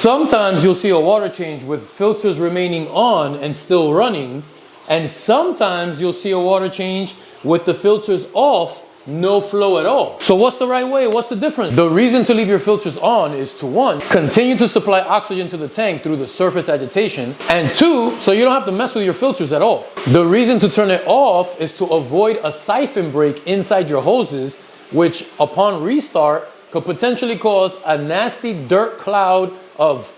Sometimes you'll see a water change with filters remaining on and still running, and sometimes you'll see a water change with the filters off, no flow at all. So what's the right way? What's the difference? The reason to leave your filters on is to, one, continue to supply oxygen to the tank through the surface agitation, and two, so you don't have to mess with your filters at all. The reason to turn it off is to avoid a siphon break inside your hoses, which upon restart could potentially cause a nasty dirt cloud of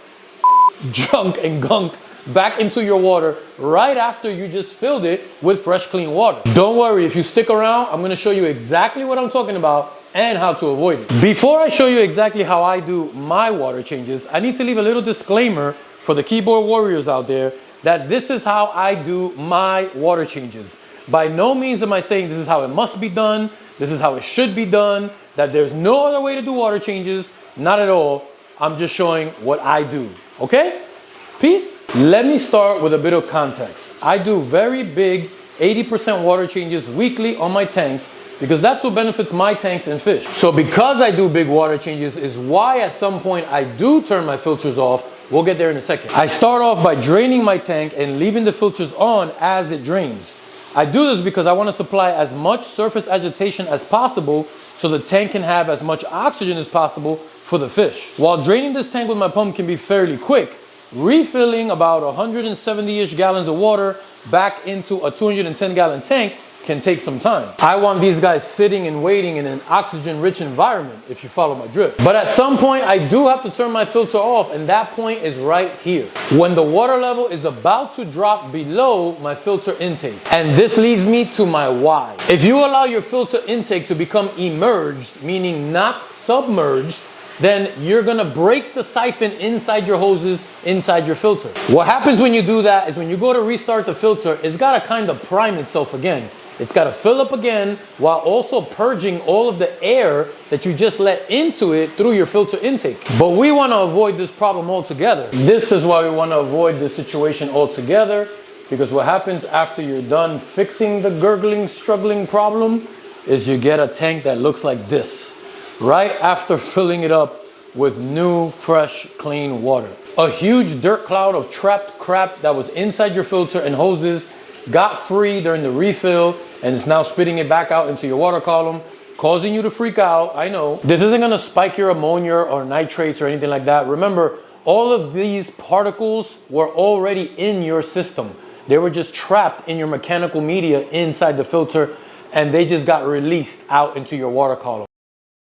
junk and gunk back into your water right after you just filled it with fresh, clean water. Don't worry, if you stick around, I'm gonna show you exactly what I'm talking about and how to avoid it. Before I show you exactly how I do my water changes, I need to leave a little disclaimer for the keyboard warriors out there that this is how I do my water changes. By no means am I saying this is how it must be done, this is how it should be done, that there's no other way to do water changes, not at all. I'm just showing what I do, okay? Peace? Let me start with a bit of context. I do very big 80% water changes weekly on my tanks because that's what benefits my tanks and fish. So because I do big water changes is why at some point I do turn my filters off. We'll get there in a second. I start off by draining my tank and leaving the filters on as it drains. I do this because I want to supply as much surface agitation as possible so the tank can have as much oxygen as possible for the fish. While draining this tank with my pump can be fairly quick, refilling about 170-ish gallons of water back into a 210-gallon tank can take some time. I want these guys sitting and waiting in an oxygen-rich environment, if you follow my drift. But at some point, I do have to turn my filter off, and that point is right here. When the water level is about to drop below my filter intake. And this leads me to my why. If you allow your filter intake to become emerged, meaning not submerged, then you're gonna break the siphon inside your hoses, inside your filter. What happens when you do that is when you go to restart the filter, it's gotta kind of prime itself again. It's gotta fill up again while also purging all of the air that you just let into it through your filter intake. But we wanna avoid this problem altogether. This is why we wanna avoid this situation altogether, because what happens after you're done fixing the gurgling, struggling problem is you get a tank that looks like this, right after filling it up with new, fresh, clean water. A huge dirt cloud of trapped crap that was inside your filter and hoses got free during the refill and is now spitting it back out into your water column, causing you to freak out. I know. This isn't gonna spike your ammonia or nitrates or anything like that. Remember, all of these particles were already in your system. They were just trapped in your mechanical media inside the filter, and they just got released out into your water column.